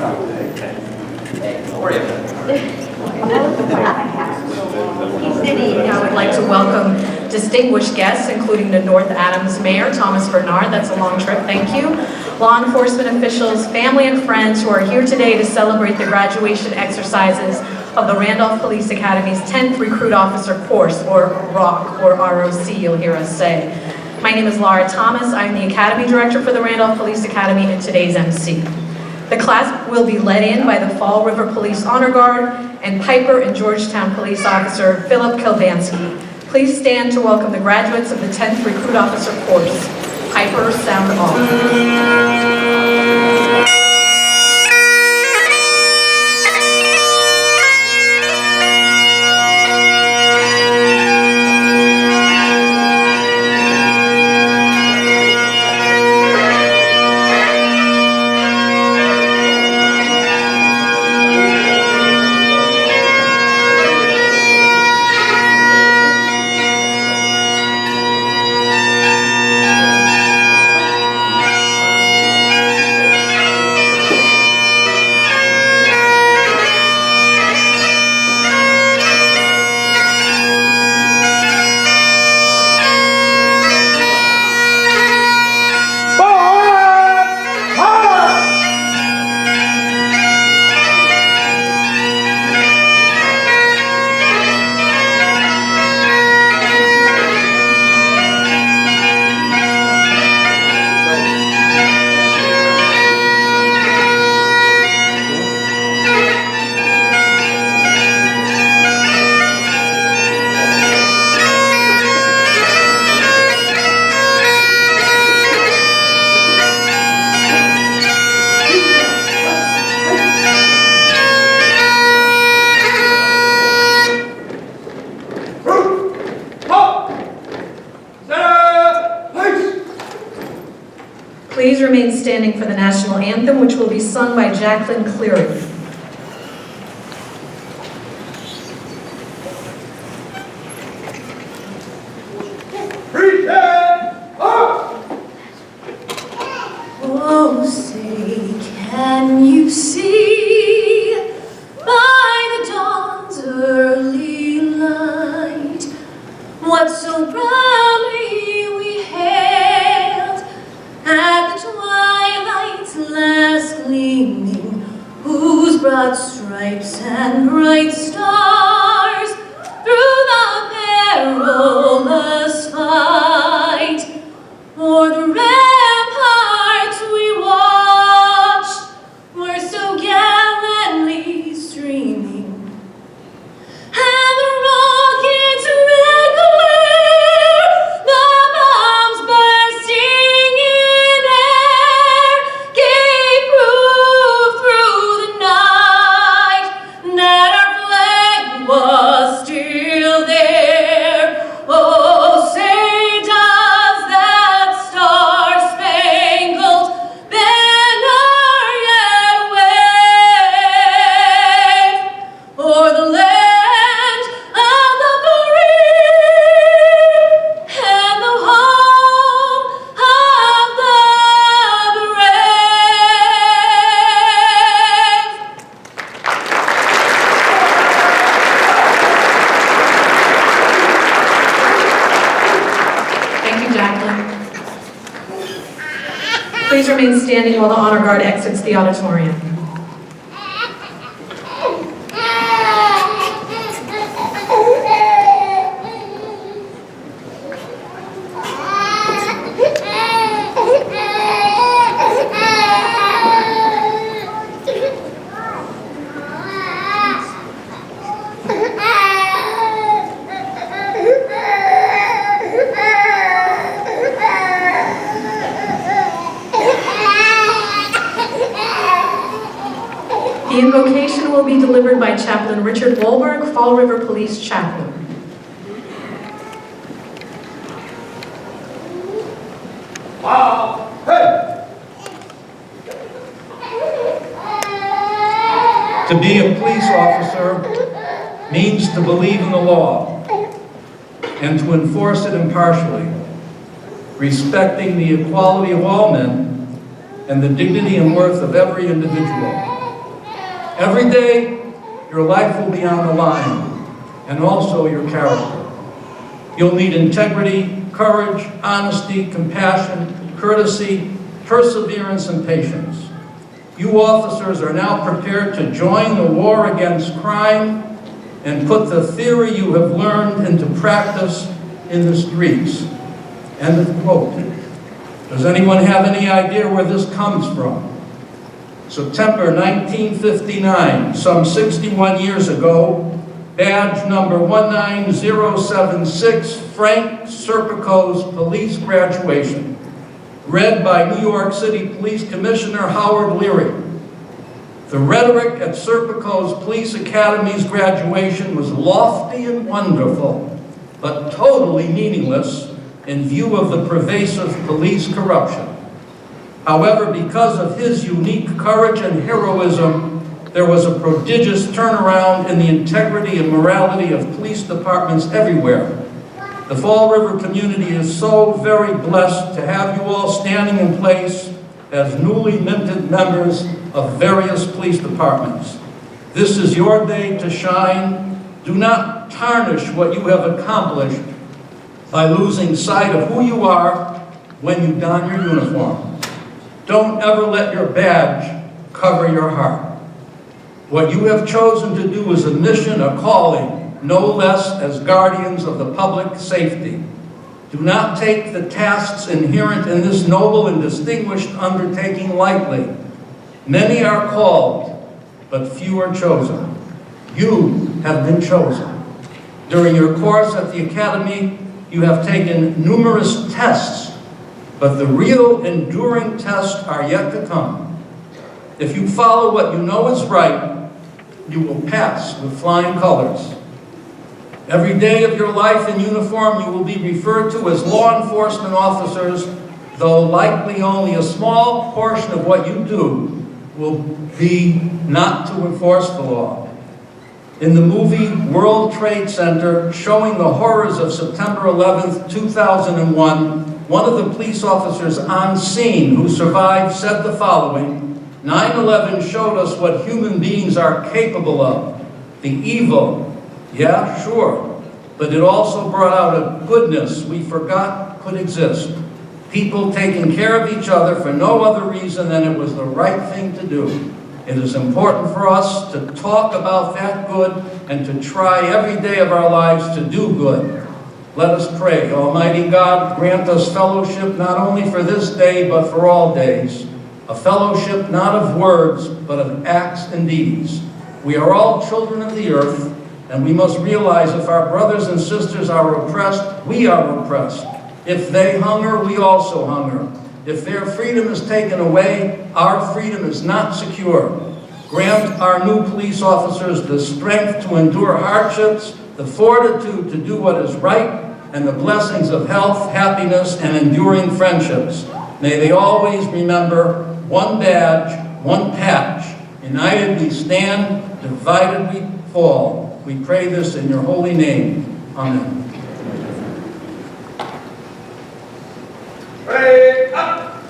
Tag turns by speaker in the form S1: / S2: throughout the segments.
S1: How are you?
S2: I would like to welcome distinguished guests, including the North Adams Mayor, Thomas Bernard. That's a long trip, thank you. Law enforcement officials, family and friends who are here today to celebrate the graduation exercises of the Randolph Police Academy's 10th Recruit Officer Course, or ROC, or ROC, you'll hear us say. My name is Laura Thomas. I'm the Academy Director for the Randolph Police Academy and today's MC. The class will be led in by the Fall River Police Honor Guard and Piper and Georgetown Police Officer Philip Kilbansky. Please stand to welcome the graduates of the 10th Recruit Officer course. Piper, sound off. Please remain standing for the national anthem, which will be sung by Jacqueline Cleary.
S3: Oh, say, can you see by the dawn's early light what so proudly we hailed at the twilight's last gleaming, whose broad stripes and bright stars through the perilous fight o'er the ramparts we watched were so gallantly streaming, and the rockets red glare, the bombs bursting in air, gave proof through the night that our flag was still there. Oh, say does that star-spangled banner yet wave o'er the land of the free and the home of the
S2: Thank you, Jacqueline. Please remain standing while the Honor Guard exits the auditorium. The invocation will be delivered by Chaplain Richard Wolberg, Fall River Police Chaplain.
S4: To be a police officer means to believe in the law and to enforce it impartially, respecting the equality of all men and the dignity and worth of every individual. Every day, your life will be on the line, and also your character. You'll need integrity, courage, honesty, compassion, courtesy, perseverance, and patience. You officers are now prepared to join the war against crime and put the theory you have learned into practice in the streets. End of quote. Does anyone have any idea where this comes from? September 1959, some 61 years ago, badge number 19076, Frank Serpico's police graduation, read by New York City Police Commissioner Howard Leary. The rhetoric at Serpico's Police Academy's graduation was lofty and wonderful, but totally meaningless in view of the pervasive police corruption. However, because of his unique courage and heroism, there was a prodigious turnaround in the integrity and morality of police departments everywhere. The Fall River community is so very blessed to have you all standing in place as newly minted members of various police departments. This is your day to shine. Do not tarnish what you have accomplished by losing sight of who you are when you don your uniform. Don't ever let your badge cover your heart. What you have chosen to do is a mission, a calling, no less as guardians of the public safety. Do not take the tasks inherent in this noble and distinguished undertaking lightly. Many are called, but few are chosen. You have been chosen. During your course at the Academy, you have taken numerous tests, but the real enduring tests are yet to come. If you follow what you know is right, you will pass with flying colors. Every day of your life in uniform, you will be referred to as law enforcement officers, though likely only a small portion of what you do will be not to enforce the law. In the movie World Trade Center, showing the horrors of September 11th, 2001, one of the police officers on scene who survived said the following: 9/11 showed us what human beings are capable of. The evil, yeah, sure, but it also brought out a goodness we forgot could exist. People taking care of each other for no other reason than it was the right thing to do. It is important for us to talk about that good and to try every day of our lives to do good. Let us pray. Almighty God, grant us fellowship not only for this day, but for all days. A fellowship not of words, but of acts and deeds. We are all children of the earth, and we must realize if our brothers and sisters are oppressed, we are oppressed. If they hunger, we also hunger. If their freedom is taken away, our freedom is not secure. Grant our new police officers the strength to endure hardships, the fortitude to do what is right, and the blessings of health, happiness, and enduring friendships. May they always remember one badge, one patch. United we stand, divided we fall. We pray this in your holy name. Amen.
S1: Pray up.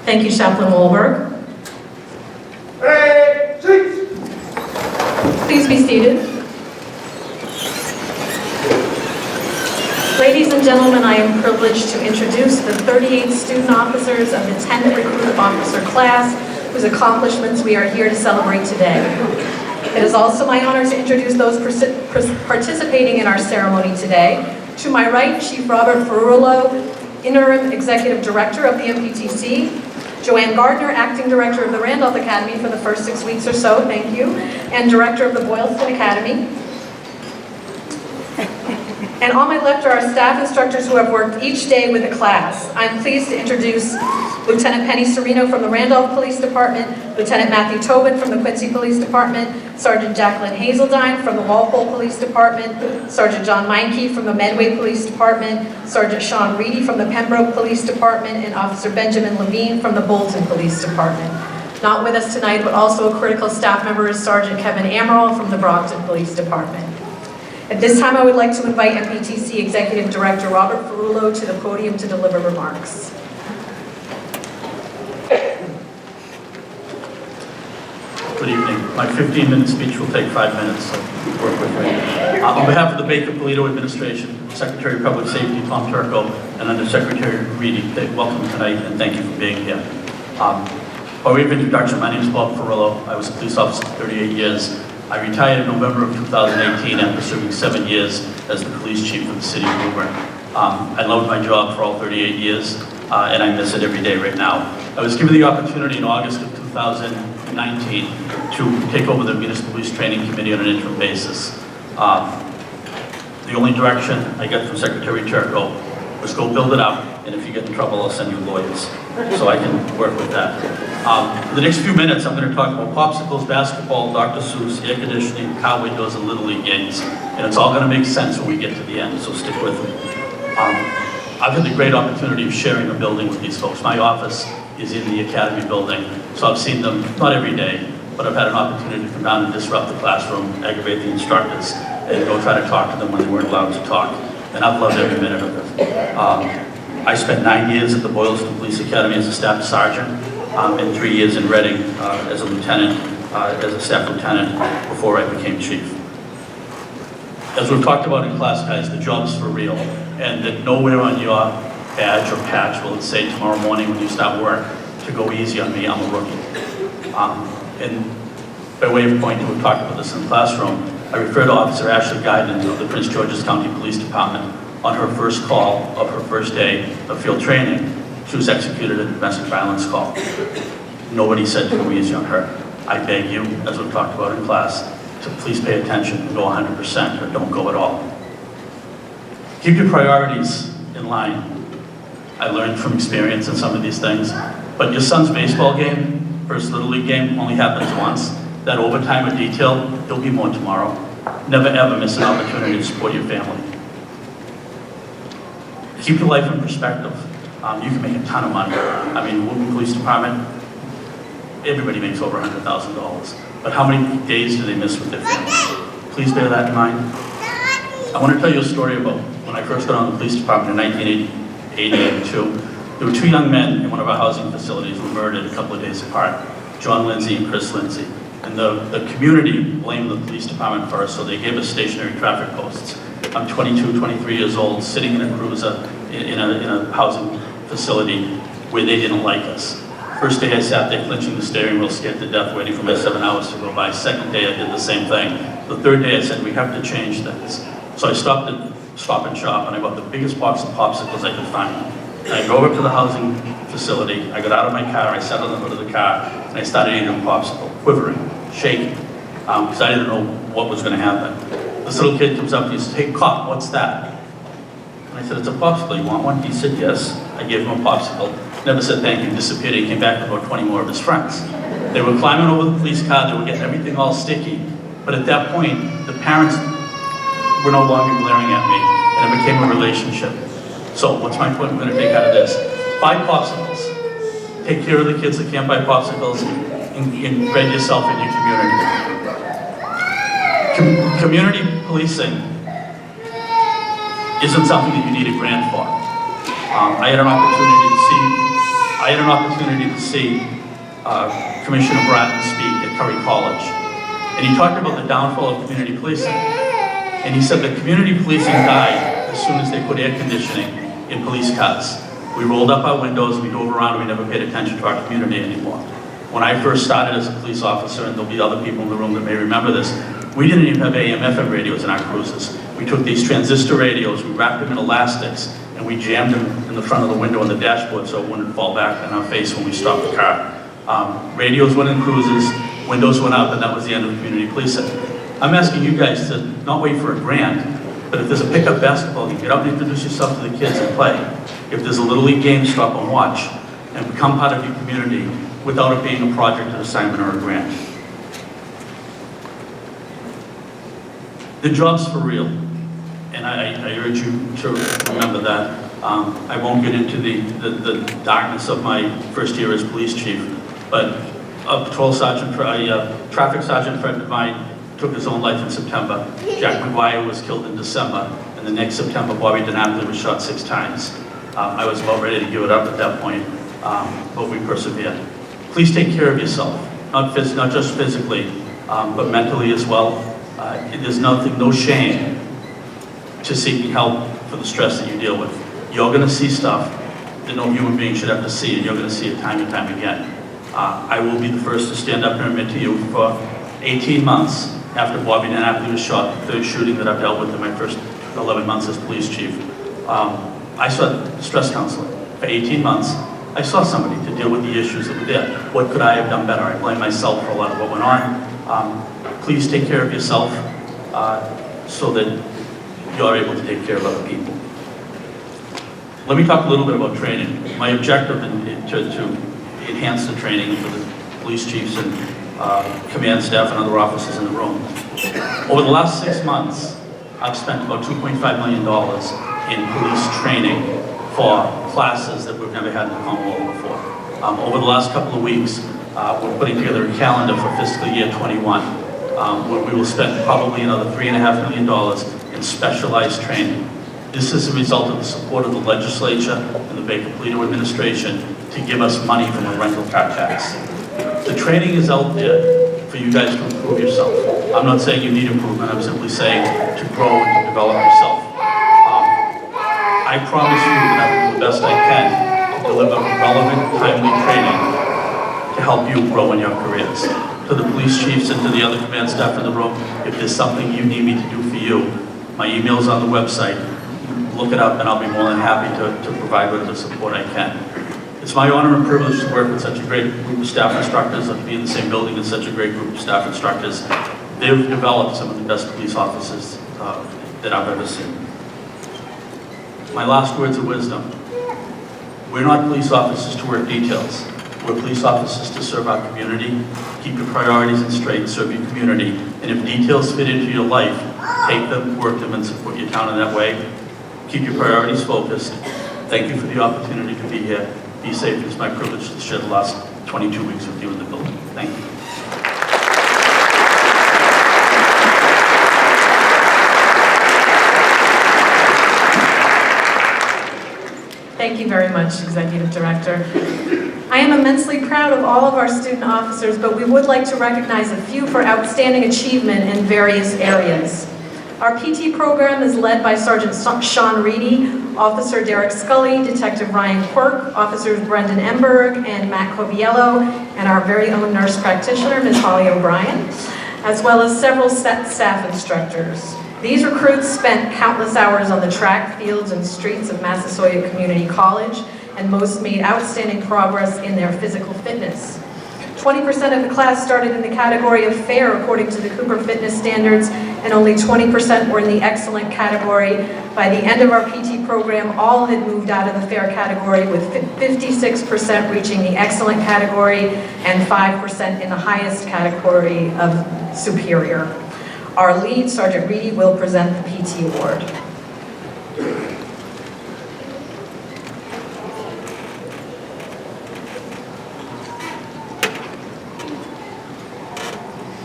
S2: Thank you, Chaplain Wahlberg.
S1: Pray cease.
S2: Please be seated. Ladies and gentlemen, I am privileged to introduce the 38 student officers of the 10th recruit officer class, whose accomplishments we are here to celebrate today. It is also my honor to introduce those participating in our ceremony today. To my right, Chief Robert Ferrulo, Interim Executive Director of the MPTC, Joanne Gardner, Acting Director of the Randolph Academy for the first 6 weeks or so, thank you, and Director of the Boylston Academy. And on my left are our staff instructors who have worked each day with the class. I'm pleased to introduce Lieutenant Penny Serino from the Randolph Police Department, Lieutenant Matthew Tobin from the Quincy Police Department, Sergeant Jacqueline Hazeldine from the Walpole Police Department, Sergeant John Meinke from the Medway Police Department, Sergeant Sean Reedy from the Pembroke Police Department, and Officer Benjamin Levine from the Bolton Police Department. Not with us tonight, but also a critical staff member is Sergeant Kevin Amaral from the Brockton Police Department. At this time, I would like to invite MPTC Executive Director Robert Ferrulo to the podium to deliver remarks.
S1: Good evening. My 15-minute speech will take 5 minutes, so work with me. On behalf of the Baker-Polito administration, Secretary of Public Safety Tom Turco, and Undersecretary Reedy, welcome tonight and thank you for being here. By way of introduction, my name is Bob Ferrillo. I was a police officer for 38 years. I retired in November of 2018 after serving 7 years as the police chief of the city of Woburn. I loved my job for all 38 years, and I miss it every day right now. I was given the opportunity in August of 2019 to take over the Municipal Police Training Committee on an interim basis. The only direction I got from Secretary Turco was go build it up, and if you get in trouble, I'll send you lawyers, so I can work with that. For the next few minutes, I'm going to talk about popsicles, basketball, Dr. Seuss, air conditioning, car windows, and Little League games, and it's all going to make sense when we get to the end, so stick with me. I've had the great opportunity of sharing a building with these folks. My office is in the Academy building, so I've seen them, not every day, but I've had an opportunity to come down and disrupt the classroom, aggravate the instructors, and go try to talk to them when they weren't allowed to talk. And I've loved every minute of it. I spent 9 years at the Boylston Police Academy as a staff sergeant, and 3 years in Reading as a lieutenant, as a staff lieutenant, before I became chief. As we've talked about in class, guys, the job's for real, and that nowhere on your badge or patch will it say tomorrow morning when you start work to go easy on me, I'm a rookie. And by way of point, we've talked about this in the classroom, I refer to Officer Ashley Guyton of the Prince George's County Police Department. On her first call of her first day of field training, she was executed a domestic violence call. Nobody said to go easy on her. I beg you, as we've talked about in class, to please pay attention and go 100% or don't go at all. Keep your priorities in line. I learned from experience in some of these things, but your son's baseball game, first Little League game, only happens once. That overtime or detail, there'll be more tomorrow. Never ever miss an opportunity to support your family. Keep your life in perspective. You can make a ton of money. I mean, Woburn Police Department, everybody makes over $100,000. But how many days do they miss with their families? Please bear that in mind. I want to tell you a story about when I first got on the police department in 1982. There were 2 young men in one of our housing facilities who were murdered a couple of days apart, John Lindsay and Chris Lindsay. And the community blamed the police department for us, so they gave us stationary traffic posts. I'm 22, 23 years old, sitting in a cruiser in a housing facility where they didn't like us. First day I sat there clenching the steering wheel, scared to death, waiting for my 7 hours to go by. Second day I did the same thing. The third day I said, we have to change things. So I stopped at Stop and Shop and I bought the biggest box of popsicles I could find. And I drove up to the housing facility, I got out of my car, I sat on the hood of the car, and I started eating a popsicle, quivering, shaking, because I didn't know what was going to happen. This little kid comes up and he says, hey cop, what's that? And I said, it's a popsicle, you want one? He said, yes. I gave him a popsicle. Never said thank you, disappeared. He came back with about 20 more of his friends. They were climbing over the police car, they were getting everything all sticky. But at that point, the parents were no longer glaring at me, and it became a relationship. So what's my point I'm going to take out of this? Buy popsicles. Take care of the kids that can't buy popsicles, and embed yourself in your community. Community policing isn't something that you need a grant for. I had an opportunity to see Commissioner Bratton speak at Curry College, and he talked about the downfall of community policing. And he said that community policing died as soon as they put air conditioning in police cars. We rolled up our windows, we drove around, we never paid attention to our community anymore. When I first started as a police officer, and there'll be other people in the room that may remember this, we didn't even have AM, FM radios in our cruisers. We took these transistor radios, we wrapped them in elastics, and we jammed them in the front of the window on the dashboard so it wouldn't fall back in our face when we stopped the car. Radios went in cruisers, windows went up, and that was the end of community policing. I'm asking you guys to not wait for a grant, but if there's a pickup basketball game, get out and introduce yourself to the kids and play. If there's a Little League game, stop and watch, and become part of your community without it being a project, an assignment, or a grant. The job's for real, and I urge you to remember that. I won't get into the darkness of my first year as police chief, but a traffic sergeant friend of mine took his own life in September. Jack McGuire was killed in December, and the next September, Bobby DiNapoli was shot 6 times. I was about ready to give it up at that point, but we persevered. Please take care of yourself. not just physically, but mentally as well. There's no shame to seeking help for the stress that you deal with. You're going to see stuff that no human being should have to see, and you're going to see it time and time again. I will be the first to stand up and admit to you, for 18 months after Bobby Napoli was shot, the third shooting that I've dealt with in my first 11 months as police chief, I saw stress counseling. For 18 months, I saw somebody to deal with the issues that were there. What could I have done better? I blame myself for a lot of what went on. Please take care of yourself so that you're able to take care of other people. Let me talk a little bit about training. My objective to enhance the training for the police chiefs and command staff and other officers in the room. Over the last 6 months, I've spent about $2.5 million in police training for classes that we've never had in the Commonwealth before. Over the last couple of weeks, we're putting together a calendar for fiscal year 21, where we will spend probably another $3.5 million in specialized training. This is a result of the support of the legislature and the Baker-Polito administration to give us money from a rental car tax. The training is out there for you guys to improve yourself. I'm not saying you need improvement, I'm simply saying to grow and to develop yourself. I promise you that I will do the best I can to deliver relevant, timely training to help you grow in your careers. To the police chiefs and to the other command staff in the room, if there's something you need me to do for you, my email's on the website. Look it up and I'll be more than happy to provide whatever support I can. It's my honor and privilege to work with such a great group of staff instructors and to be in the same building as such a great group of staff instructors. They've developed some of the best police officers that I've ever seen. My last words of wisdom. We're not police officers to work details. We're police officers to serve our community. Keep your priorities in straight, serve your community. And if details fit into your life, take them, work them, and support your town in that way. Keep your priorities focused. Thank you for the opportunity to be here. Be safe. It's my privilege to share the last 22 weeks with you in the building. Thank you.
S2: Thank you very much, Executive Director. I am immensely proud of all of our student officers, but we would like to recognize a few for outstanding achievement in various areas. Our PT program is led by Sergeant Sean Reedy, Officer Derek Scully, Detective Ryan Quirk, Officers Brendan Emberg and Matt Coviello, and our very own nurse practitioner, Ms. Holly O'Brien, as well as several staff instructors. These recruits spent countless hours on the track, fields, and streets of Massasoit Community College, and most made outstanding progress in their physical fitness. 20% of the class started in the category of fair according to the Cooper fitness standards, and only 20% were in the excellent category. By the end of our PT program, all had moved out of the fair category, with 56% reaching the excellent category and 5% in the highest category of superior. Our lead, Sergeant Reedy, will present the PT award.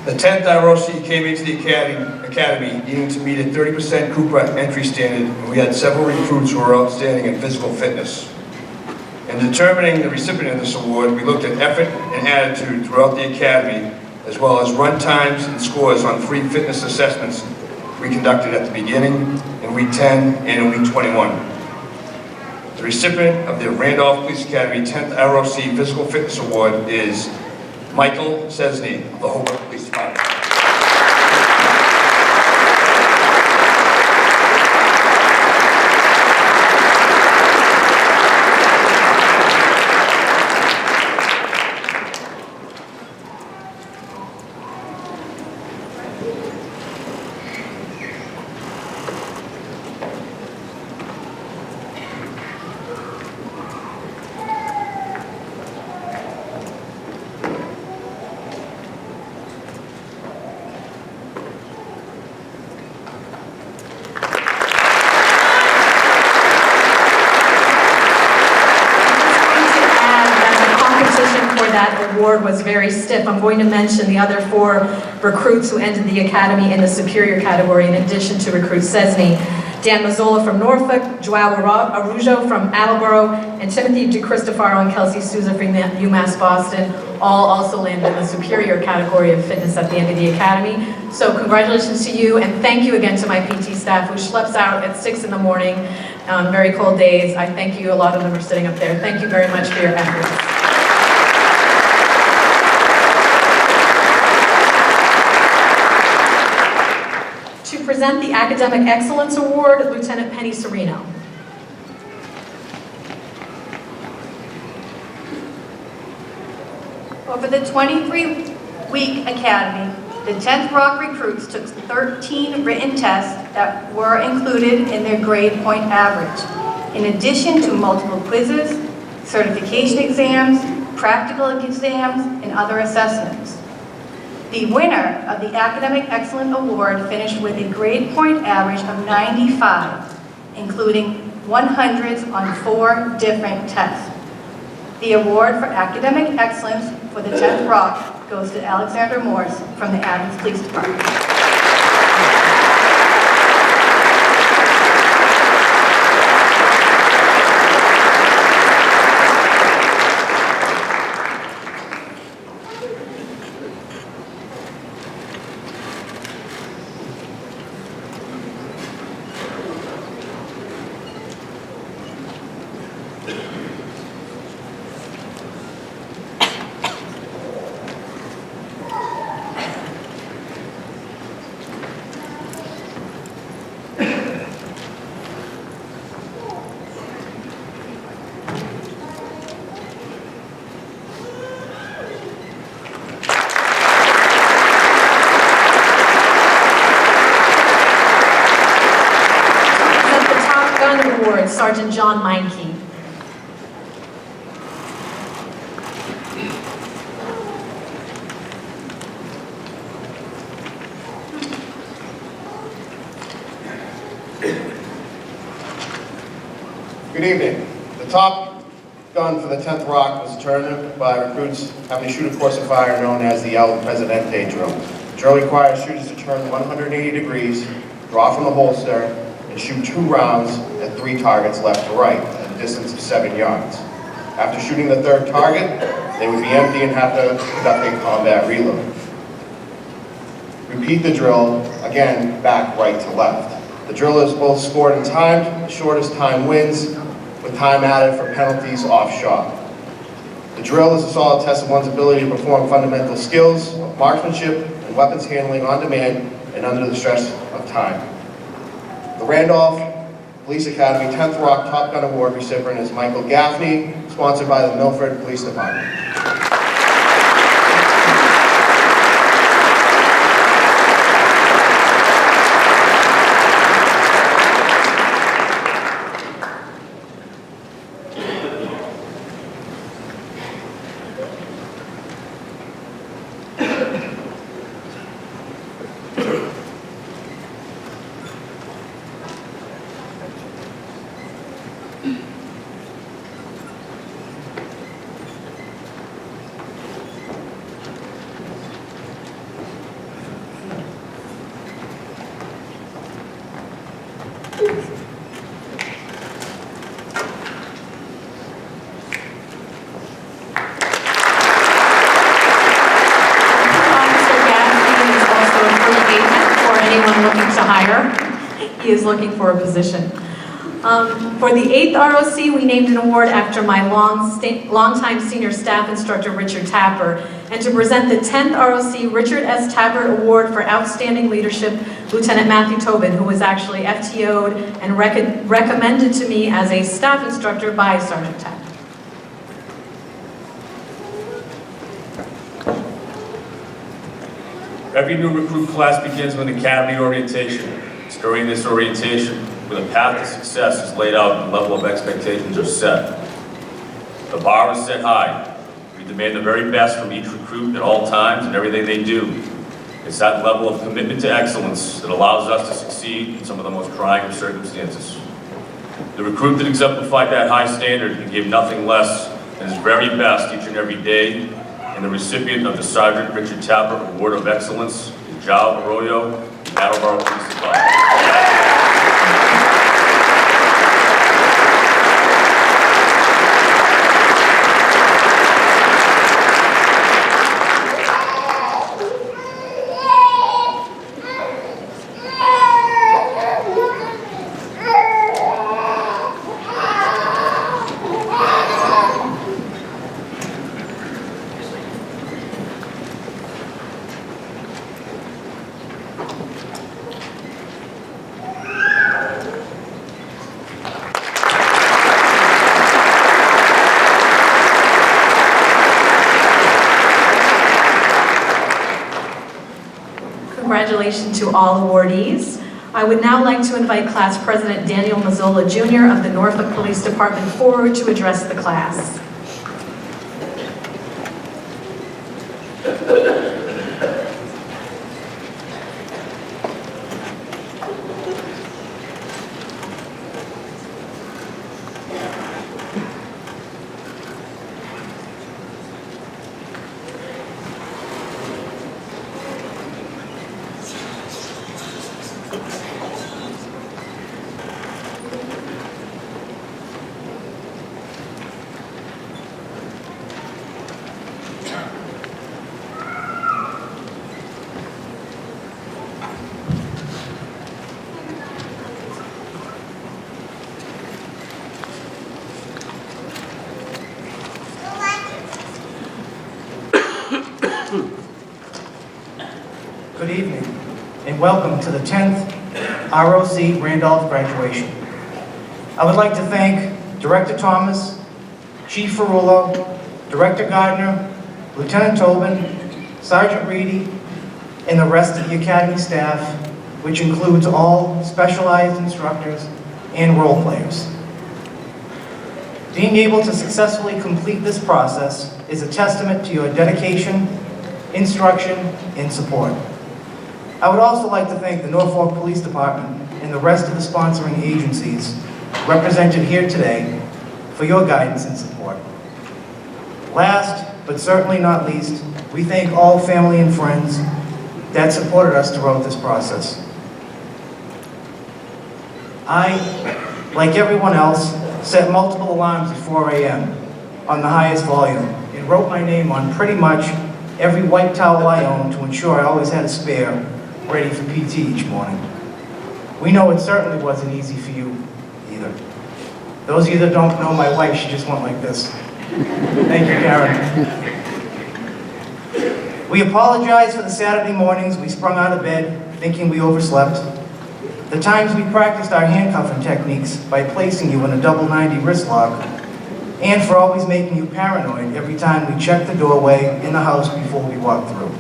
S5: The 10th ROC came into the academy needing to meet a 30% Cooper entry standard, and we had several recruits who were outstanding in physical fitness. In determining the recipient of this award, we looked at effort and attitude throughout the academy, as well as run times and scores on 3 fitness assessments we conducted at the beginning, in week 10, and in week 21. The recipient of the Randolph Police Academy 10th ROC Physical Fitness Award is Michael Cesny of the Hobart Police Department.
S2: That award was very stiff. I'm going to mention the other 4 recruits who entered the academy in the superior category, in addition to recruit Cesny. Dan Mazzola from Norfolk, Joao Arujo from Attleboro, and Timothy DeCristofaro and Kelsey Souza from UMass Boston all also landed in the superior category of fitness at the end of the academy. So congratulations to you, and thank you again to my PT staff who schleps out at 6 in the morning on very cold days. I thank you, a lot of them are sitting up there. Thank you very much for your efforts. To present the Academic Excellence Award, Lieutenant Penny Serino.
S6: Over the 23-week academy, the 10th ROC recruits took 13 written tests that were included in their grade point average, in addition to multiple quizzes, certification exams, practical exams, and other assessments. The winner of the Academic Excellence Award finished with a grade point average of 95, including 100s on 4 different tests. The award for academic excellence for the 10th ROC goes to Alexander Morse from the Adams Police Department.
S2: Sergeant John Meinke.
S5: Good evening. The top gun for the 10th ROC was determined by recruits having to shoot a course of fire known as the El Presidente drill. The drill requires shooters to turn 180 degrees, draw from the holster, and shoot 2 rounds at 3 targets left to right at a distance of 7 yards. After shooting the 3rd target, they would be empty and have to conduct a combat reload. Repeat the drill, again, back right to left. The drill is both scored and timed. The shortest time wins, with time added for penalties off shot. The drill is a solid test of one's ability to perform fundamental skills of marksmanship and weapons handling on demand and under the stress of time. The Randolph Police Academy 10th ROC Top Gun Award recipient is Michael Gaffney, sponsored by the Milford Police Department.
S2: He is looking for a position. For the 8th ROC, we named an award after my longtime senior staff instructor, Richard Tapper. And to present the 10th ROC Richard S. Tapper Award for Outstanding Leadership, Lieutenant Matthew Tobin, who was actually FTO'd and recommended to me as a staff instructor by Sergeant Tapper.
S7: Every new recruit class begins with an academy orientation. It's during this orientation where the path to success is laid out and the level of expectations are set. The bar is set high. We demand the very best from each recruit at all times and everything they do. It's that level of commitment to excellence that allows us to succeed in some of the most trying of circumstances. The recruit that exemplified that high standard and gave nothing less than his very best each and every day, and the recipient of the Sergeant Richard Tapper Award of Excellence is João Arroyo, Randolph Police Department.
S2: congratulations to all awardees. I would now like to invite Class President Daniel Mazzola Jr. of the Norfolk Police Department forward to address the class.
S8: Good evening, and welcome to the 10th ROC Randolph graduation. I would like to thank Director Thomas, Chief Ferrullo, Director Gardner, Lieutenant Tobin, Sergeant Reedy, and the rest of the Academy staff, which includes all specialized instructors and role players. Being able to successfully complete this process is a testament to your dedication, instruction, and support. I would also like to thank the Norfolk Police Department and the rest of the sponsoring agencies represented here today for your guidance and support. Last, but certainly not least, we thank all family and friends that supported us throughout this process. I, like everyone else, set multiple alarms at 4 a.m. on the highest volume and wrote my name on pretty much every white towel I owned to ensure I always had a spare ready for PT each morning. We know it certainly wasn't easy for you either. Those of you that don't know my wife, she just went like this. Thank you, Karen. We apologize for the Saturday mornings we sprung out of bed thinking we overslept, the times we practiced our handcuffing techniques by placing you in a double 90 wrist lock, and for always making you paranoid every time we checked the doorway in the house before we walked through.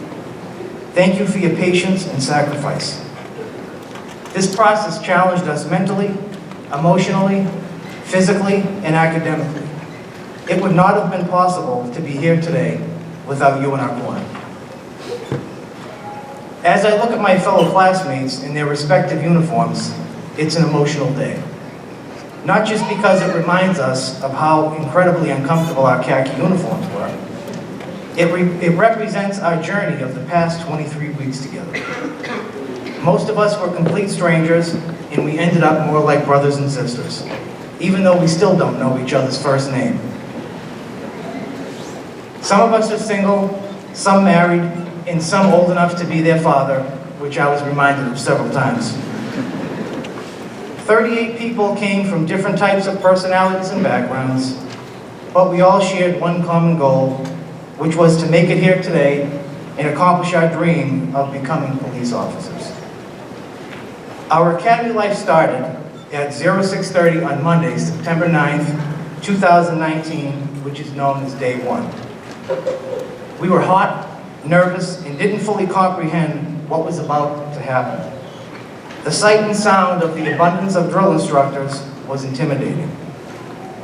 S8: Thank you for your patience and sacrifice. This process challenged us mentally, emotionally, physically, and academically. It would not have been possible to be here today without you in our corner. As I look at my fellow classmates in their respective uniforms, it's an emotional day. Not just because it reminds us of how incredibly uncomfortable our khaki uniforms were. It represents our journey of the past 23 weeks together. Most of us were complete strangers, and we ended up more like brothers and sisters, even though we still don't know each other's first name. Some of us are single, some married, and some old enough to be their father, which I was reminded of several times. 38 people came from different types of personalities and backgrounds, but we all shared one common goal, which was to make it here today and accomplish our dream of becoming police officers. Our academy life started at 0630 on Monday, September 9th, 2019, which is known as day one. We were hot, nervous, and didn't fully comprehend what was about to happen. The sight and sound of the abundance of drill instructors was intimidating.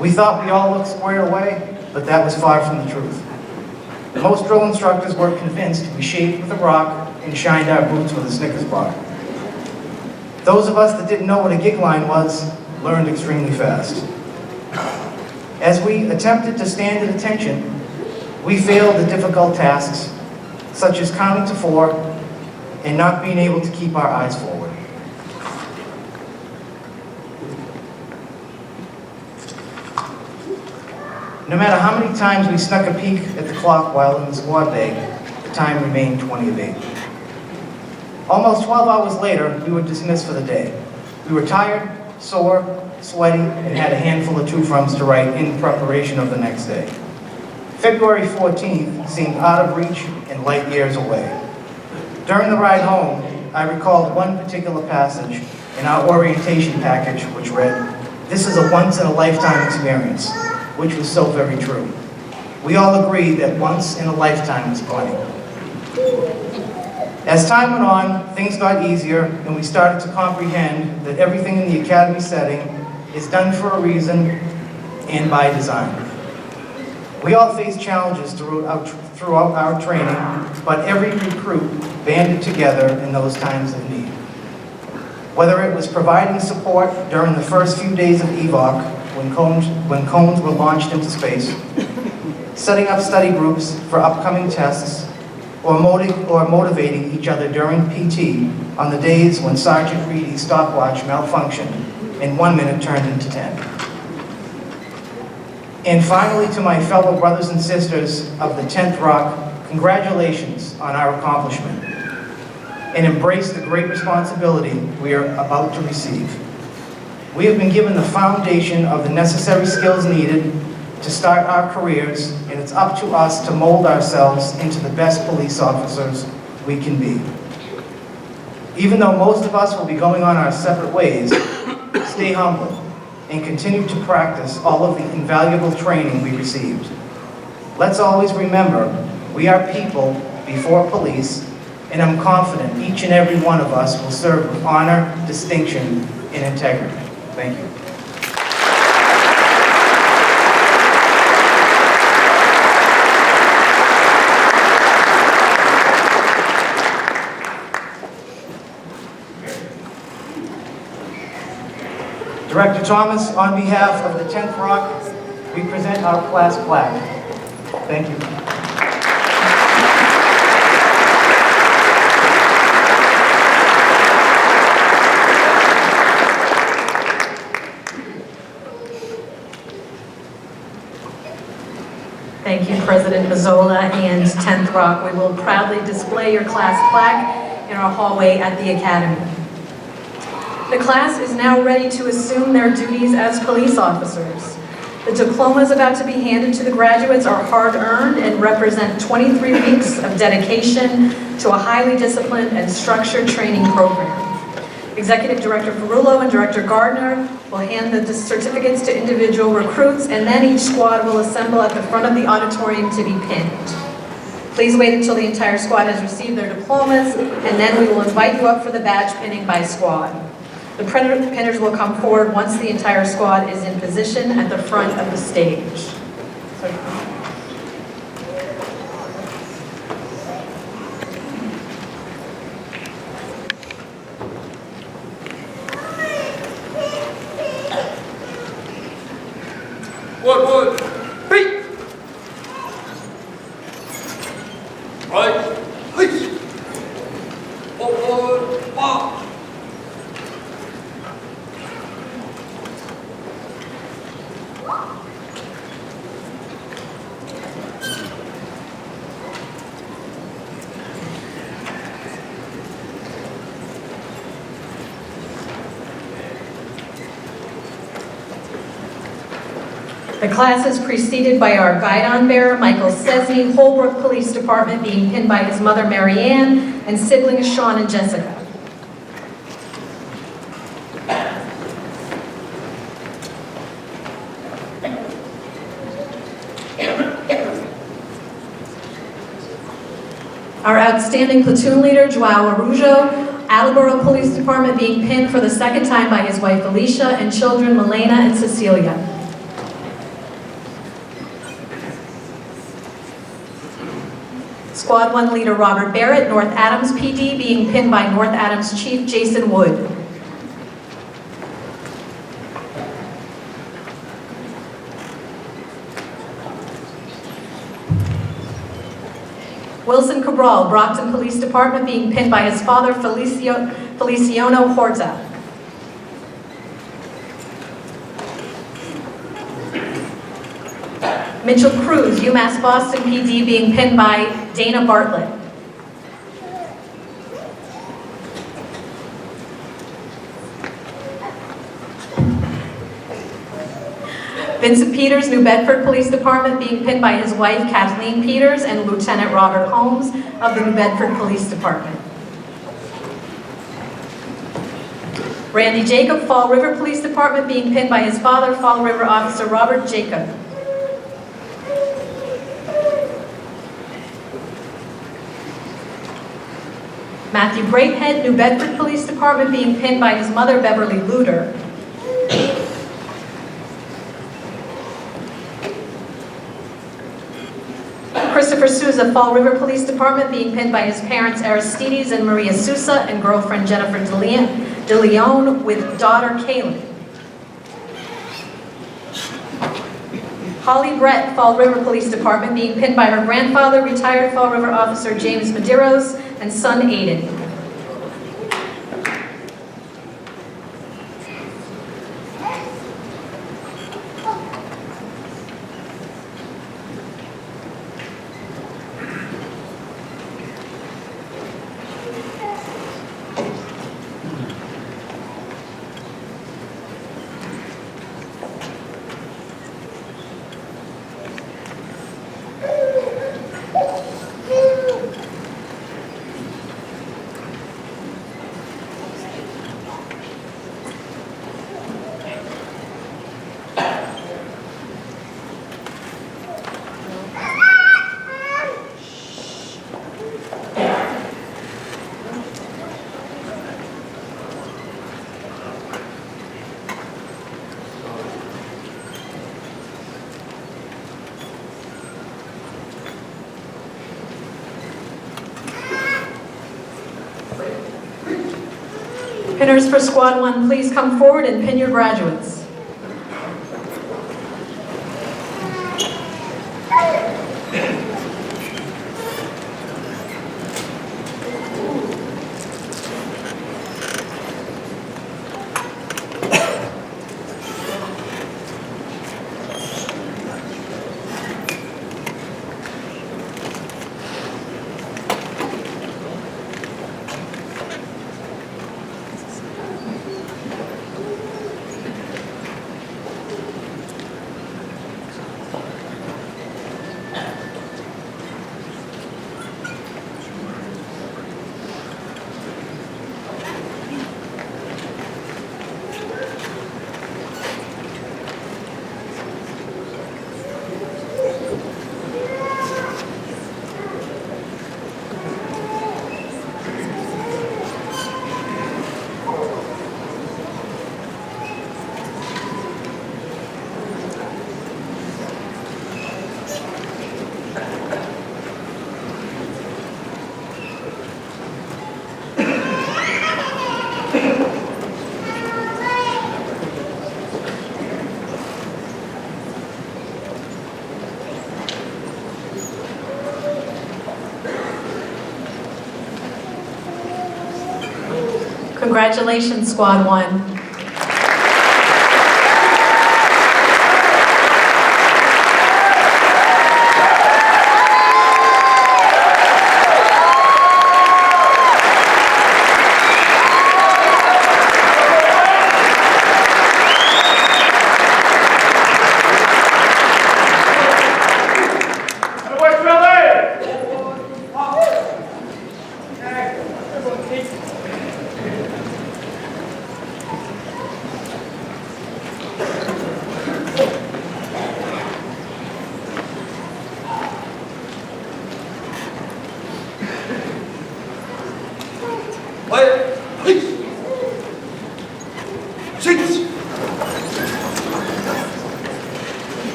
S8: We thought we all looked squared away, but that was far from the truth. Most drill instructors were convinced we shaved with a rock and shined our boots with a Snickers bar. Those of us that didn't know what a gig line was learned extremely fast. As we attempted to stand at attention, we failed the difficult tasks, such as counting to 4 and not being able to keep our eyes forward. No matter how many times we snuck a peek at the clock while in the squad bay, the time remained 20 of 8. Almost 12 hours later, we were dismissed for the day. We were tired, sore, sweaty, and had a handful of two-froms to write in preparation of the next day. February 14th seemed out of reach and light years away. During the ride home, I recalled one particular passage in our orientation package which read, "This is a once-in-a-lifetime experience," which was so very true. We all agreed that once in a lifetime was plenty. As time went on, things got easier, and we started to comprehend that everything in the academy setting is done for a reason and by design. We all face challenges throughout our training, but every recruit banded together in those times of need. Whether it was providing support during the first few days of EVOC, when cones were launched into space, setting up study groups for upcoming tests, or motivating each other during PT on the days when Sergeant Reedy's stopwatch malfunctioned and 1 minute turned into 10. And finally, to my fellow brothers and sisters of the 10th ROC, congratulations on our accomplishment, and embrace the great responsibility we are about to receive. We have been given the foundation of the necessary skills needed to start our careers, and it's up to us to mold ourselves into the best police officers we can be. Even though most of us will be going on our separate ways, stay humble and continue to practice all of the invaluable training we received. Let's always remember, we are people before police, and I'm confident each and every one of us will serve with honor, distinction, and integrity. Thank you. Director Thomas, on behalf of the 10th ROC, we present our class plaque. Thank you.
S2: Thank you, President Mazzola and 10th ROC. We will proudly display your class plaque in our hallway at the Academy. The class is now ready to assume their duties as police officers. The diplomas about to be handed to the graduates are hard-earned and represent 23 weeks of dedication to a highly disciplined and structured training program. Executive Director Ferrullo and Director Gardner will hand the certificates to individual recruits, and then each squad will assemble at the front of the auditorium to be pinned. Please wait until the entire squad has received their diplomas, and then we will invite you up for the badge pinning by squad. The pinners will come forward once the entire squad is in position at the front of the stage.
S9: Wood, feet. Right, please. Forward, march.
S2: The class is preceded by our guidon bearer, Michael Sesney, Holbrook Police Department, being pinned by his mother, Mary Ann, and siblings Sean and Jessica. Our outstanding platoon leader, Joao Arujo, Attleboro Police Department, being pinned for the second time by his wife Alicia and children Milena and Cecilia. Squad 1 leader Robert Barrett, North Adams PD, being pinned by North Adams Chief Jason Wood. Wilson Cabral, Brockton Police Department, being pinned by his father Feliciano Horta. Mitchell Cruz, UMass Boston PD, being pinned by Dana Bartlett. Vincent Peters, New Bedford Police Department, being pinned by his wife Kathleen Peters and Lieutenant Robert Holmes of the New Bedford Police Department. Randy Jacob, Fall River Police Department, being pinned by his father, Fall River Officer Robert Jacob. Matthew Greathead, New Bedford Police Department, being pinned by his mother, Beverly Luder. Christopher Souza, Fall River Police Department, being pinned by his parents, Aristides and Maria Sousa, and girlfriend Jennifer De Leon, with daughter Kaylin. Holly Brett, Fall River Police Department, being pinned by her grandfather, retired Fall River Officer James Medeiros, and son Aiden. Pinners for Squad 1, please come forward and pin your graduates. Congratulations, Squad 1.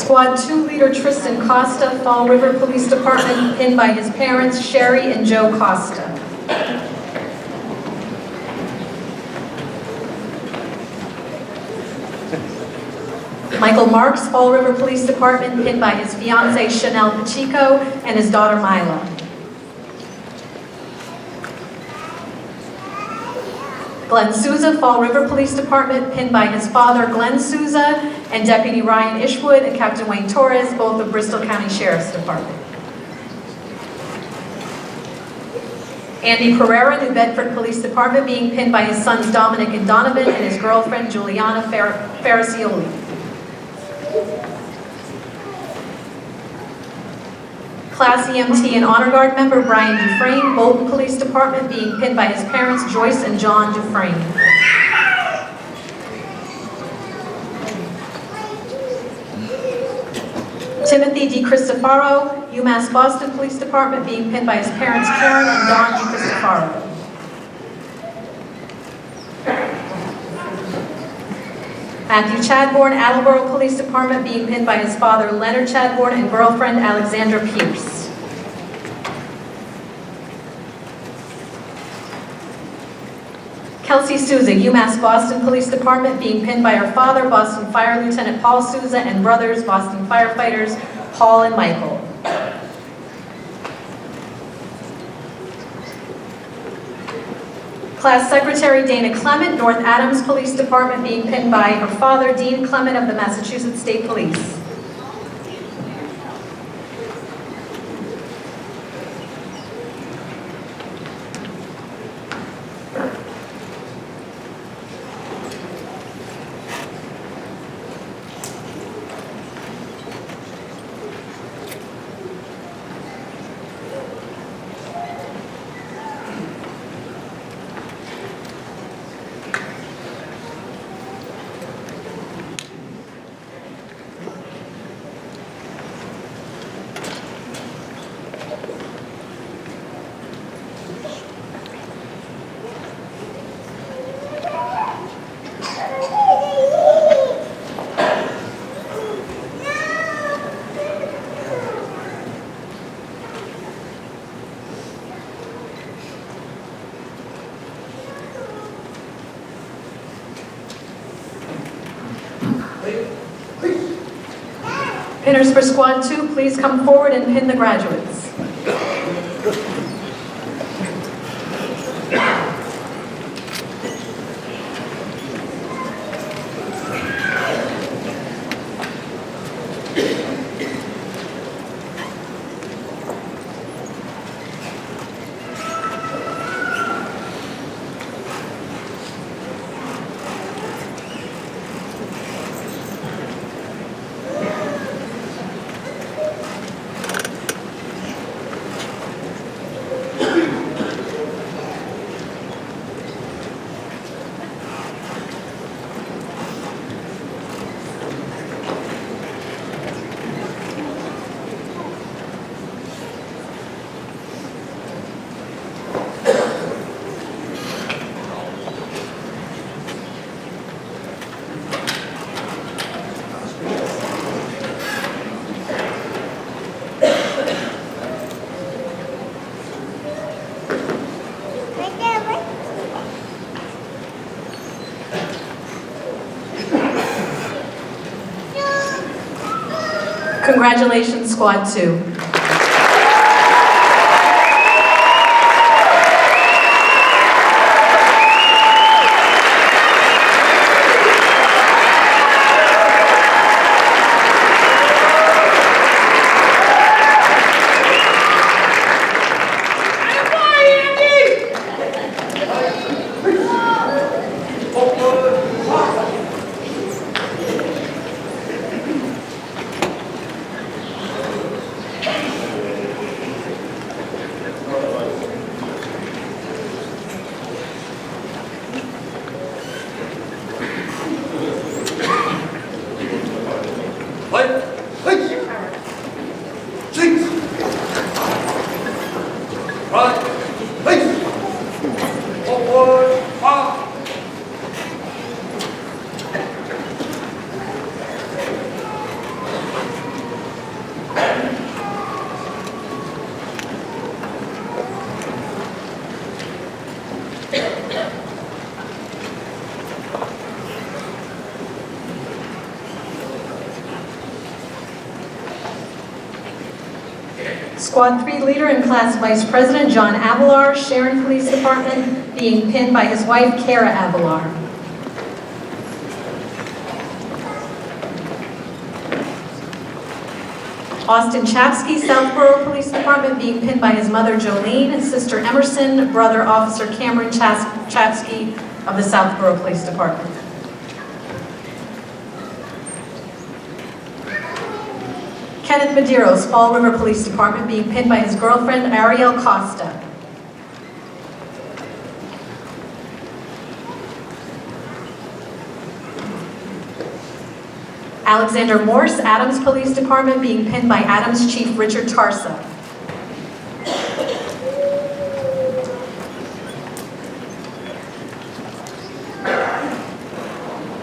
S2: Squad 2 leader Tristan Costa, Fall River Police Department, pinned by his parents, Sherry and Joe Costa. Michael Marks, Fall River Police Department, pinned by his fiancée Chanel Pacheco and his daughter Mila. Glenn Souza, Fall River Police Department, pinned by his father Glenn Souza and Deputy Ryan Ishwood and Captain Wayne Torres, both of Bristol County Sheriff's Department. Andy Pereira, New Bedford Police Department, being pinned by his sons Dominic and Donovan and his girlfriend Juliana Farisioli. Class EMT and Honor Guard member Brian Dufresne, Bolton Police Department, being pinned by his parents Joyce and John Dufresne. Timothy DiCristofaro, UMass Boston Police Department, being pinned by his parents Karen and Don DiCristofaro. Matthew Chadbourne, Attleboro Police Department, being pinned by his father Leonard Chadbourne and girlfriend Alexandra Pierce. Kelsey Souza, UMass Boston Police Department, being pinned by her father, Boston Fire Lieutenant Paul Souza, and brothers, Boston firefighters Paul and Michael. Class Secretary Dana Clement, North Adams Police Department, being pinned by her father, Dean Clement of the Massachusetts State Police. Pinners for Squad 2, please come forward and pin the graduates. Congratulations, Squad 2. Squad 3 leader and class vice president John Avalar, Sharon Police Department, being pinned by his wife Kara Avalar. Austin Chapsky, Southborough Police Department, being pinned by his mother Jolene, sister Emerson, brother Officer Cameron Chapsky of the Southborough Police Department. Kenneth Medeiros, Fall River Police Department, being pinned by his girlfriend Ariel Costa. Alexander Morse, Adams Police Department, being pinned by Adams Chief Richard Tarsa.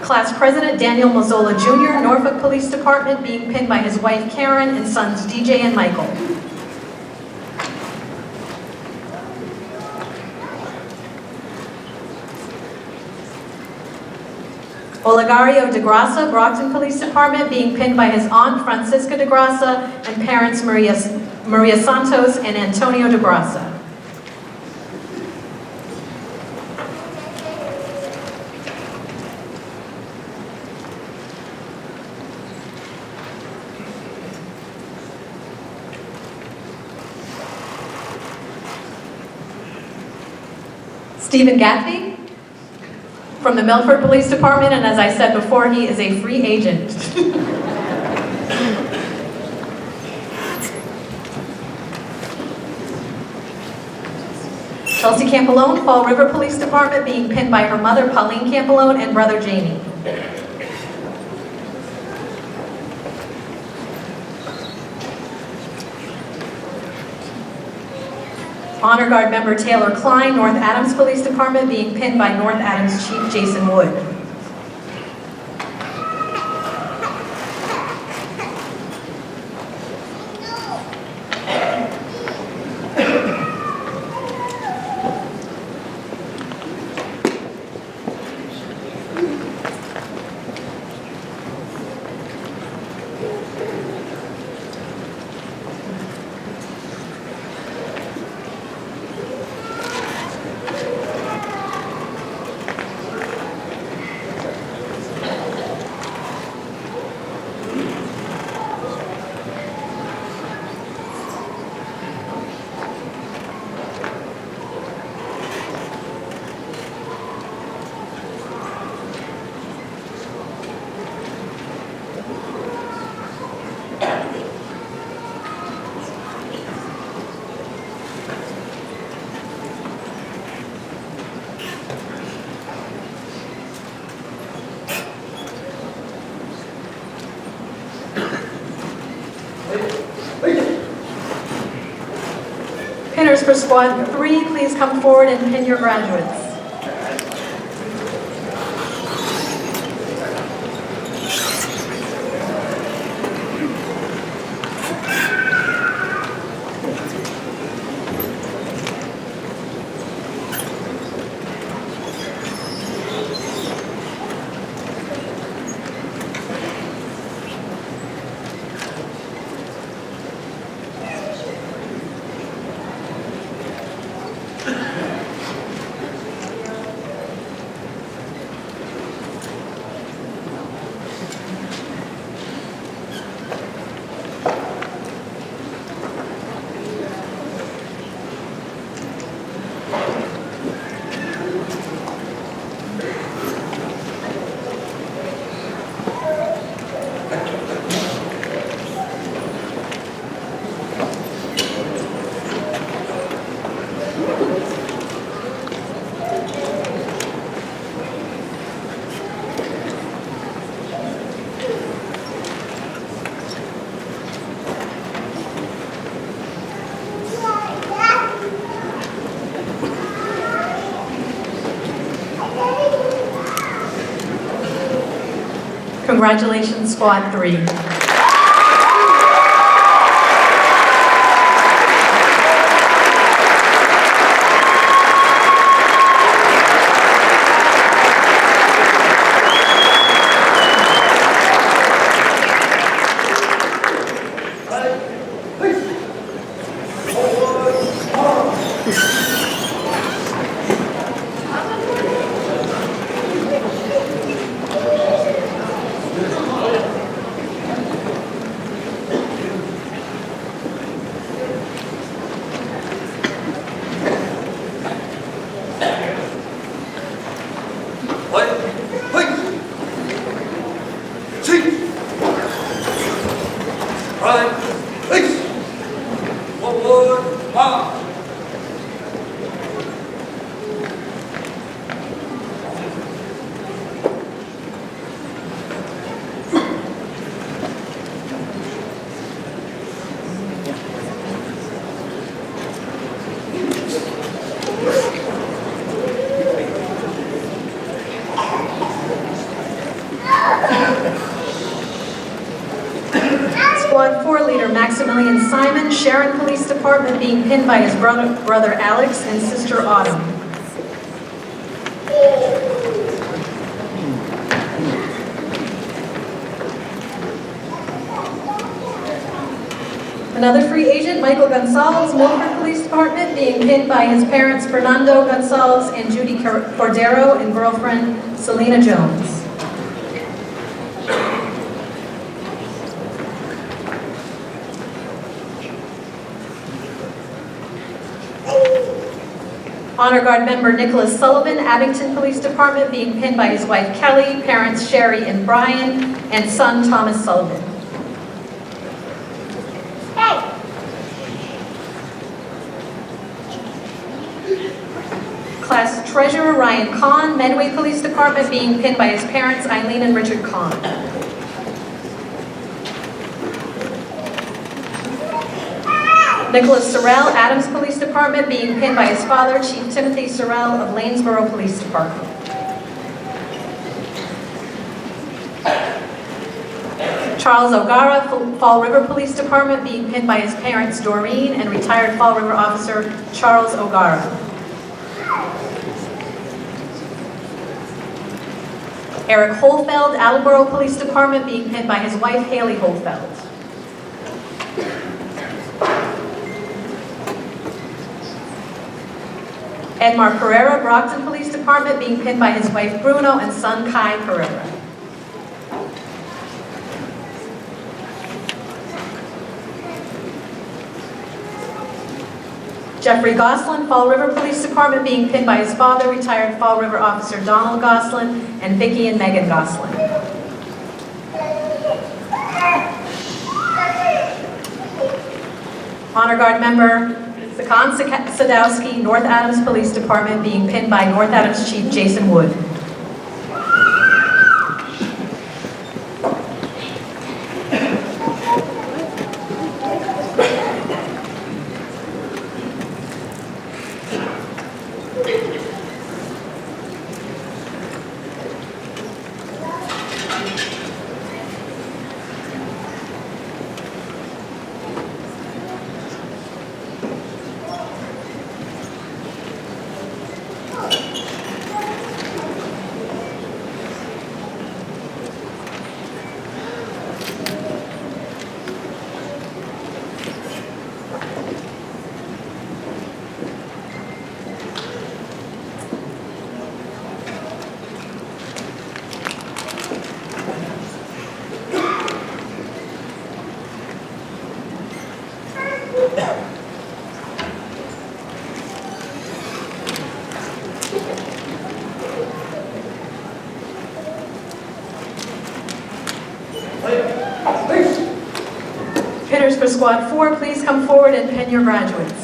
S2: Class President Daniel Mazzola Jr., Norfolk Police Department, being pinned by his wife Karen and sons DJ and Michael. Olegario de Grassa, Brockton Police Department, being pinned by his aunt Francisca de Grassa and parents Maria Santos and Antonio de Grassa. Stephen Gaffney from the Milford Police Department, and as I said before, he is a free agent. Chelsea Campolone, Fall River Police Department, being pinned by her mother Pauline Campolone and brother Jamie. Honor Guard member Taylor Klein, North Adams Police Department, being pinned by North Adams Chief Jason Wood. Pinners for Squad 3, please come forward and pin your graduates. Congratulations, Squad 3. Maximilian Simon, Sharon Police Department, being pinned by his brother Alex and sister Autumn. Another free agent, Michael Gonzalez, Milford Police Department, being pinned by his parents Fernando Gonzalez and Judy Cordero and girlfriend Selena Jones. Honor Guard member Nicholas Sullivan, Abington Police Department, being pinned by his wife Kelly, parents Sherry and Brian, and son Thomas Sullivan. Class Treasurer Ryan Kahn, Medway Police Department, being pinned by his parents Eileen and Richard Kahn. Nicholas Sorrell, Adams Police Department, being pinned by his father, Chief Timothy Sorrell of Lanesboro Police Department. Charles O'Gara, Fall River Police Department, being pinned by his parents Doreen and retired Fall River officer Charles O'Gara. Eric Holfeld, Attleboro Police Department, being pinned by his wife Haley Holfeld. Edmar Pereira, Brockton Police Department, being pinned by his wife Bruno and son Kai Pereira. Jeffrey Goslin, Fall River Police Department, being pinned by his father, retired Fall River officer Donald Goslin, and Vicki and Megan Goslin. Honor Guard member Sakan Sadowski, North Adams Police Department, being pinned by North Adams Chief Jason Wood. Pinners for Squad 4, please come forward and pin your graduates.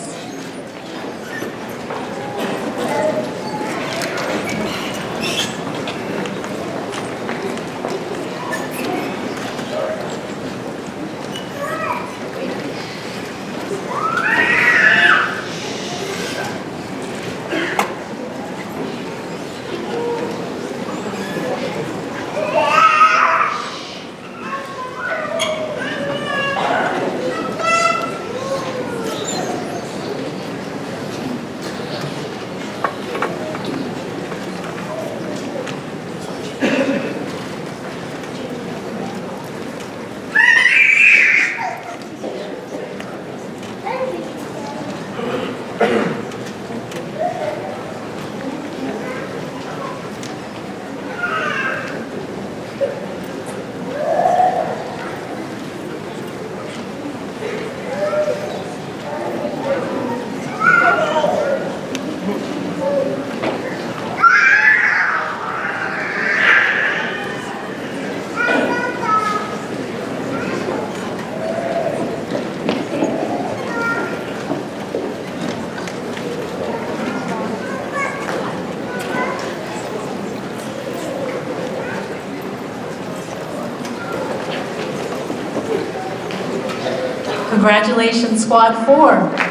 S2: Congratulations, Squad 4.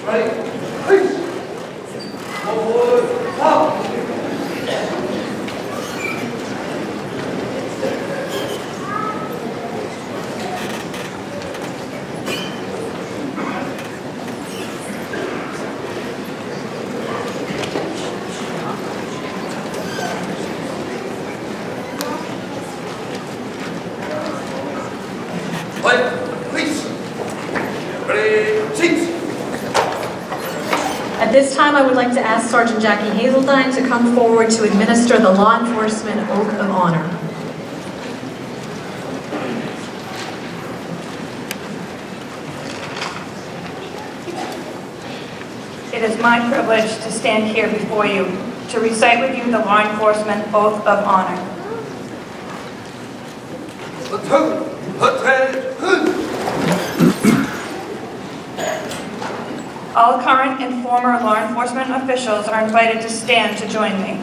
S9: Ready? Peace. Forward. Up. Right. Peace. Ready? Seats.
S2: At this time, I would like to ask Sergeant Jackie Hazeldine to come forward to administer the Law Enforcement Oath of Honor.
S6: It is my privilege to stand here before you to recite with you the Law Enforcement Oath of Honor. All current and former law enforcement officials are invited to stand to join me.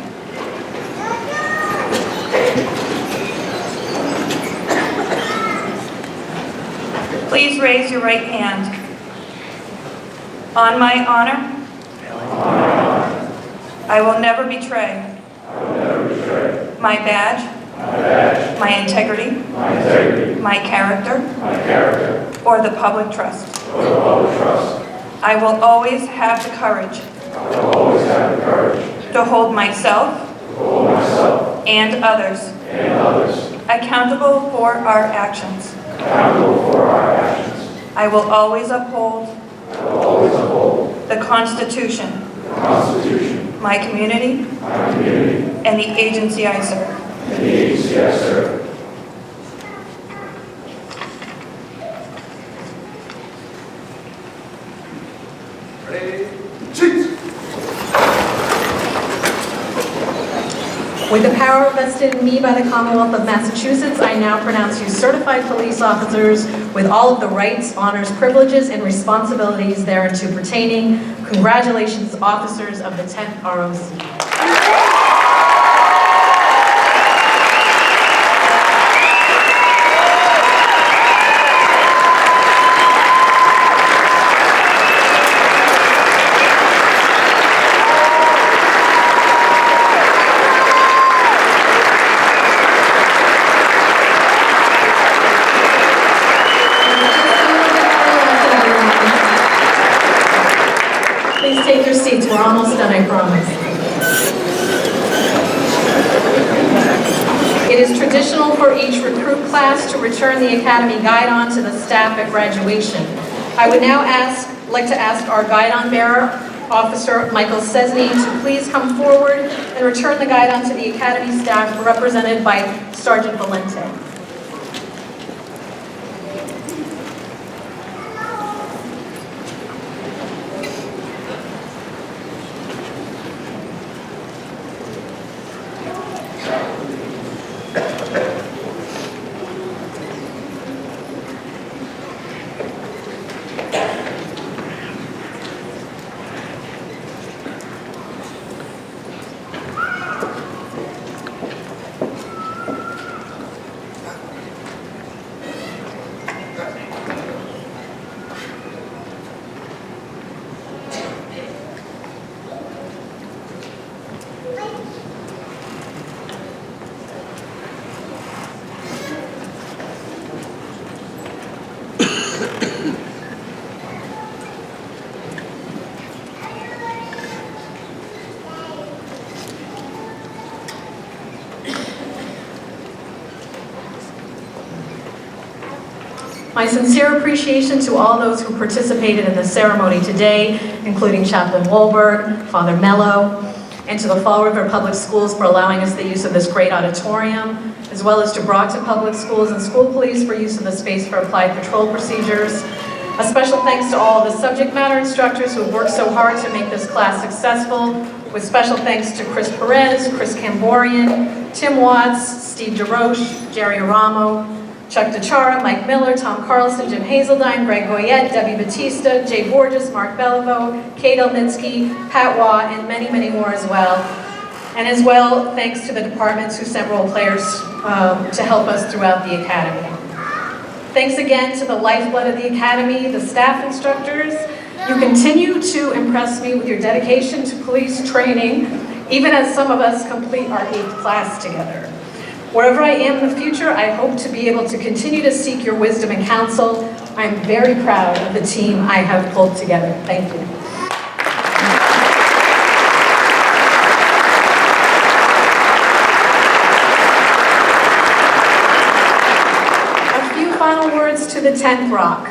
S6: Please raise your right hand. On my honor, I will never betray my badge, my integrity, my character, or the public trust. I will always have the courage to hold myself and others accountable for our actions. I will always uphold the Constitution, my community, and the agency I serve.
S9: Ready? Seats.
S2: With the power vested in me by the Commonwealth of Massachusetts, I now pronounce you certified police officers with all of the rights, honors, privileges, and responsibilities thereunto pertaining. Congratulations, officers of the 10th ROC. Please take your seats. We're almost done, I promise. It is traditional for each recruit class to return the Academy Guidon to the staff at graduation. I would now like to ask our Guidon bearer, Officer Michael Cesny, to please come forward and return the Guidon to the Academy staff represented by Sergeant Valente. My sincere appreciation to all those who participated in the ceremony today, including Chaplain Wolberg, Father Mello, and to the Fall River Public Schools for allowing us the use of this great auditorium, as well as to Brockton Public Schools and School Police for use of the space for applied patrol procedures. A special thanks to all the subject matter instructors who have worked so hard to make this class successful, with special thanks to Chris Perez, Chris Camborian, Tim Watts, Steve DeRoche, Jerry Aramo, Chuck DeChara, Mike Miller, Tom Carlson, Jim Hazeldine, Greg Goyette, Debbie Batista, Jay Borges, Mark Beliveau, Kate Elnitsky, Pat Waugh, and many, many more as well. And as well, thanks to the departments who sent role players to help us throughout the Academy. Thanks again to the lifeblood of the Academy, the staff instructors. You continue to impress me with your dedication to police training, even as some of us complete our 8th class together. Wherever I am in the future, I hope to be able to continue to seek your wisdom and counsel. I'm very proud of the team I have pulled together. Thank you. A few final words to the 10th ROC.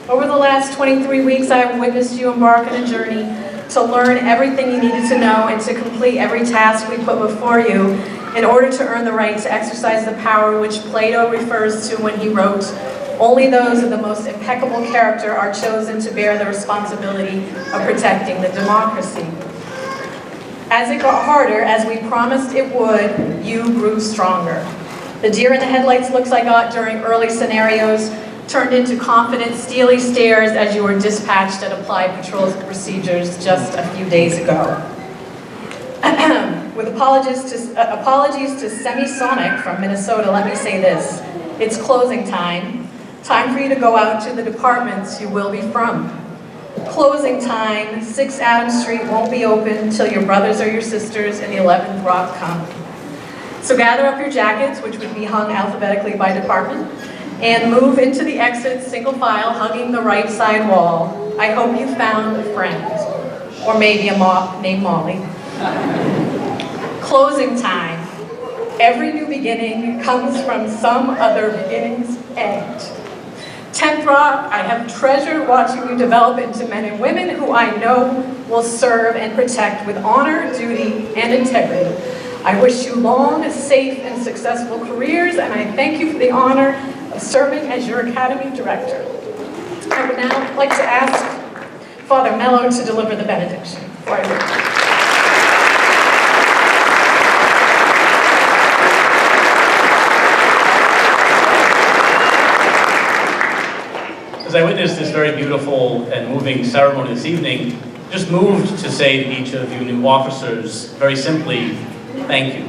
S2: Over the last 23 weeks, I have witnessed you embark on a journey to learn everything you needed to know and to complete every task we put before you in order to earn the right to exercise the power which Plato refers to when he wrote, "Only those of the most impeccable character are chosen to bear the responsibility of protecting the democracy." As it got harder, as we promised it would, you grew stronger. The deer in the headlights looks I got during early scenarios turned into confident, steely stares as you were dispatched at applied patrol procedures just a few days ago. With apologies to Semisonic from Minnesota, let me say this. It's closing time. Time for you to go out to the departments you will be from. Closing time, 6 Adams Street won't be open till your brothers or your sisters in the 11th ROC come. So gather up your jackets, which would be hung alphabetically by department, and move into the exit single file, hugging the right side wall. I hope you found a friend, or maybe a mop named Molly. Closing time. Every new beginning comes from some other beginning's end. 10th ROC, I have treasured watching you develop into men and women who I know will serve and protect with honor, duty, and integrity. I wish you long, safe, and successful careers, and I thank you for the honor of serving as your Academy Director. I would now like to ask Father Mello to deliver the benediction.
S10: As I witnessed this very beautiful and moving ceremony this evening, just moved to say to each of you new officers, very simply, thank you.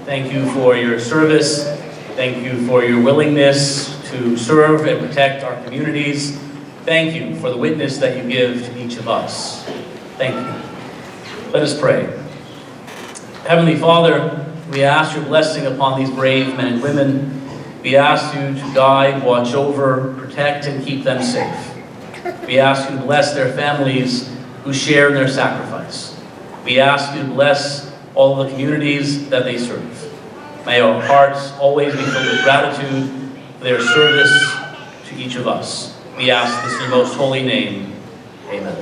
S10: Thank you for your service. Thank you for your willingness to serve and protect our communities. Thank you for the witness that you give to each of us. Thank you. Let us pray. Heavenly Father, we ask your blessing upon these brave men and women. We ask you to guide, watch over, protect, and keep them safe. We ask you to bless their families who share in their sacrifice. We ask you to bless all of the communities that they serve. May our hearts always be filled with gratitude for their service to each of us. We ask this in your most holy name. Amen.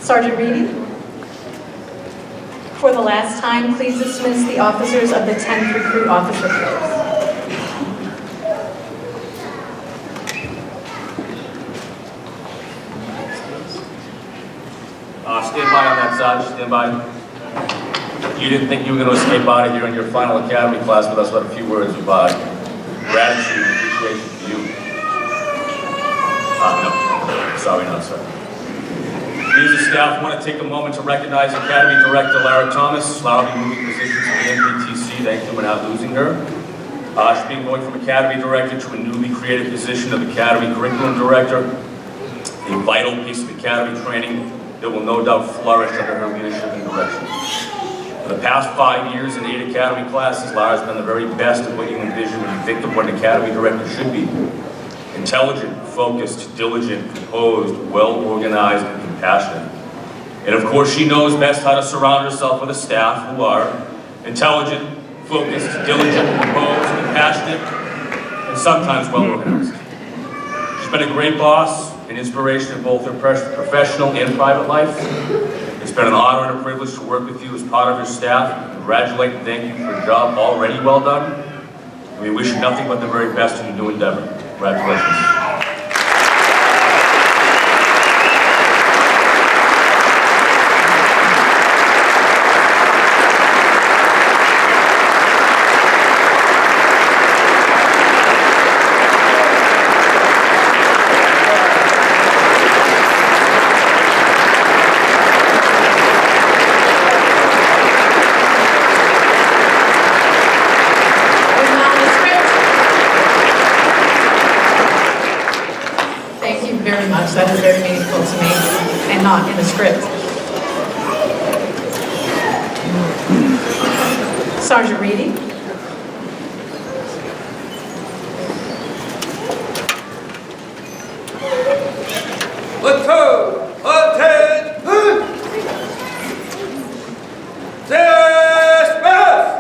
S2: Sergeant Reedy, for the last time, please dismiss the officers of the 10th Recruit Officer Corps.
S7: Stand by on that side, stand by. You didn't think you were going to escape out of here in your final academy class with us without a few words of gratitude and appreciation for you. No, sorry, not sir. We as a staff want to take a moment to recognize Academy Director Lara Thomas. Lara will be moving positions to the NPTC. Thank you, we're not losing her. She's being moved from Academy Director to a newly created position of Academy Curriculum Director, a vital piece of Academy training that will no doubt flourish under her leadership and direction. For the past 5 years in 8 Academy classes, Lara's been the very best of what you envision when you think of what an Academy Director should be. Intelligent, focused, diligent, composed, well-organized, and compassionate. And of course, she knows best how to surround herself with a staff who are intelligent, focused, diligent, composed, compassionate, and sometimes well-organized. She's been a great boss, an inspiration in both her professional and private life. It's been an honor and a privilege to work with you as part of your staff. Congratulate and thank you for a job already well done. And we wish you nothing but the very best in your new endeavor. Congratulations.
S2: not in the script. Sergeant Reedy.
S9: Let's go! Attention! Dismiss!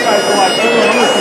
S11: Like,